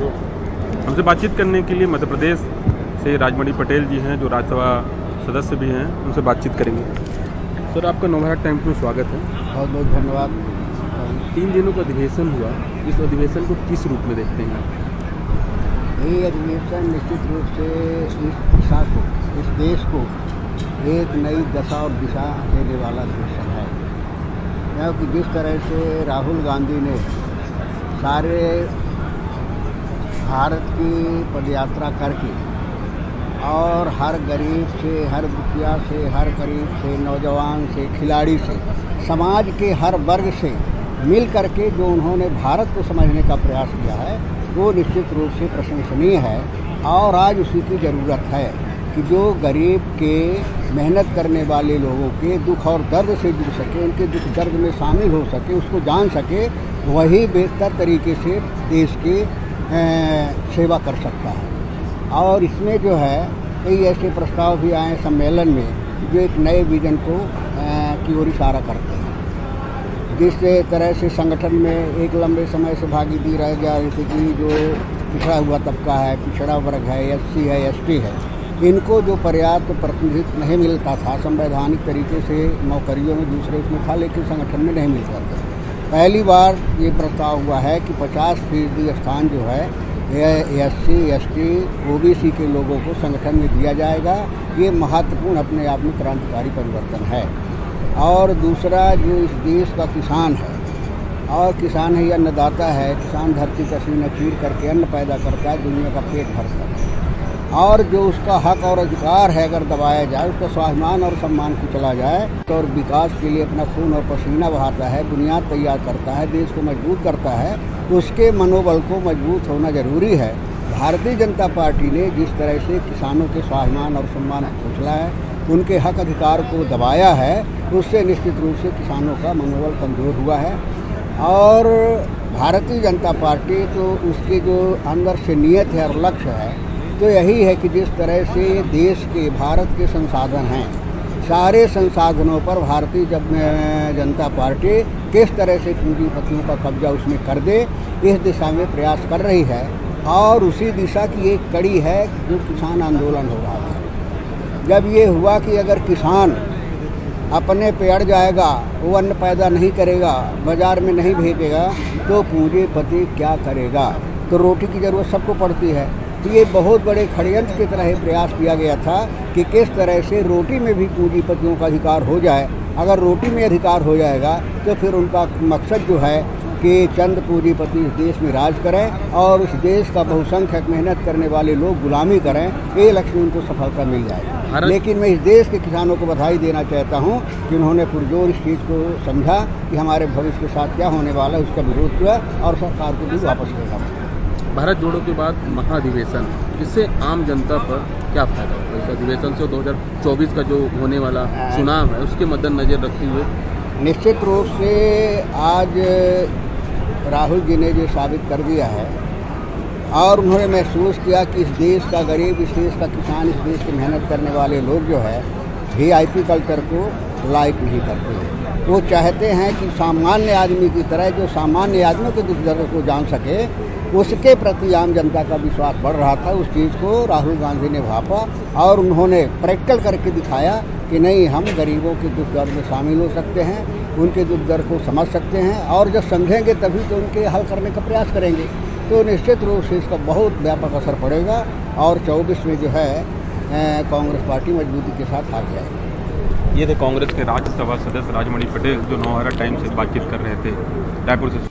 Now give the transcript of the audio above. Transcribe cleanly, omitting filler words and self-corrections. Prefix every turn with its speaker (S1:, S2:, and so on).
S1: हमसे बातचीत करने के लिए मध्य प्रदेश से राजमणि पटेल जी हैं, जो राज्यसभा सदस्य भी हैं, उनसे बातचीत करेंगे। सर, आपका नवभारत टाइम्स में स्वागत है।
S2: बहुत बहुत धन्यवाद।
S1: 3 दिनों का अधिवेशन हुआ, इस अधिवेशन को किस रूप में देखते हैं आप?
S2: ये अधिवेशन निश्चित रूप से इस दिशा को, इस देश को एक नई दशा और दिशा देने वाला अधिवेशन है, क्योंकि जिस तरह से राहुल गांधी ने सारे भारत की पदयात्रा करके और हर गरीब से, हर दुखिया से, हर गरीब से, नौजवान से, खिलाड़ी से, समाज के हर वर्ग से मिल करके जो उन्होंने भारत को समझने का प्रयास किया है, वो निश्चित रूप से प्रशंसनीय है। और आज उसी की ज़रूरत है कि जो गरीब के, मेहनत करने वाले लोगों के दुख और दर्द से जुड़ सके, उनके दुख दर्द में शामिल हो सके, उसको जान सके, वही बेहतर तरीके से देश की सेवा कर सकता है। और इसमें जो है कई ऐसे प्रस्ताव भी आए सम्मेलन में जो एक नए विजन को की ओर इशारा करते हैं। जिस तरह से संगठन में एक लंबे समय से भागीदारी रह जा रही थी कि जो पिछड़ा हुआ तबका है, पिछड़ा वर्ग है, SC है, ST है, इनको जो पर्याप्त प्रतिनिधित्व नहीं मिलता था संवैधानिक तरीके से नौकरियों में, दूसरे उसमें था, लेकिन संगठन में नहीं मिलता था। पहली बार ये प्रस्ताव हुआ है कि 50% स्थान जो है SC, ST, OBC के लोगों को संगठन में दिया जाएगा। ये महत्वपूर्ण अपने आप में क्रांतिकारी परिवर्तन है। और दूसरा, जो इस देश का किसान है, और किसान ही अन्नदाता है, किसान धरती का सीना चीर करके अन्न पैदा करता है, दुनिया का पेट भरता है। और जो उसका हक और अधिकार है अगर दबाया जाए, उसका स्वाभिमान और सम्मान कुचला जाए, तो और विकास के लिए अपना खून और पसीना बहाता है, बुनियाद तैयार करता है, देश को मजबूत करता है, उसके मनोबल को मजबूत होना जरूरी है। भारतीय जनता पार्टी ने जिस तरह से किसानों के स्वाभिमान और सम्मान को कुचला है, उनके हक अधिकार को दबाया है, उससे निश्चित रूप से किसानों का मनोबल कमज़ोर हुआ है। और भारतीय जनता पार्टी तो उसके जो अंदर से नियत है और लक्ष्य है, तो यही है कि जिस तरह से देश के, भारत के संसाधन हैं, सारे संसाधनों पर भारतीय जनता पार्टी किस तरह से पूंजीपतियों का कब्जा उसमें कर दे, इस दिशा में प्रयास कर रही है। और उसी दिशा की एक कड़ी है जो किसान आंदोलन हो रहा है। जब ये हुआ कि अगर किसान अपने पे अड़ जाएगा, वो अन्न पैदा नहीं करेगा, बाज़ार में नहीं भेजेगा, तो पूंजीपति क्या करेगा? तो रोटी की ज़रूरत सबको पड़ती है। तो ये बहुत बड़े षड्यंत्र की तरह प्रयास किया गया था कि किस तरह से रोटी में भी पूंजीपतियों का अधिकार हो जाए। अगर रोटी में अधिकार हो जाएगा तो फिर उनका मकसद जो है कि चंद पूंजीपति इस देश में राज करें और उस देश का बहुसंख्यक मेहनत करने वाले लोग गुलामी करें, ये लक्ष्य उनको सफलता मिल जाए। लेकिन मैं इस देश के किसानों को बधाई देना चाहता हूँ कि उन्होंने पुरजोर इस चीज़ को समझा कि हमारे भविष्य के साथ क्या होने वाला है, उसका विरोध किया और सरकार को भी वापस लेगा।
S1: भारत जोड़ो के बाद महाधिवेशन, इससे आम जनता पर क्या फायदा होगा? इस अधिवेशन से 2024 का जो होने वाला चुनाव है, उसके मद्देनजर रखते हुए
S2: निश्चित रूप से आज राहुल जी ने जो साबित कर दिया है और उन्होंने महसूस किया कि इस देश का गरीब, इस देश का किसान, इस देश के मेहनत करने वाले लोग जो है VIP कल्चर को लाइक नहीं करते। वो चाहते हैं कि सामान्य आदमी की तरह, जो सामान्य आदमियों के दुख दर्द को जान सके, उसके प्रति आम जनता का विश्वास बढ़ रहा था। उस चीज़ को राहुल गांधी ने भापा और उन्होंने प्रैक्टिकल करके दिखाया कि नहीं, हम गरीबों के दुख दर्द में शामिल हो सकते हैं, उनके दुख दर्द को समझ सकते हैं, और जब समझेंगे तभी तो उनके हल करने का प्रयास करेंगे। तो निश्चित रूप से इसका बहुत व्यापक असर पड़ेगा और 24 में जो है कांग्रेस पार्टी मजबूती के साथ हार जाएगी।
S1: ये थे कांग्रेस के राज्यसभा सदस्य राजमणि पटेल, जो नवभारत टाइम्स से बातचीत कर रहे थे रायपुर से।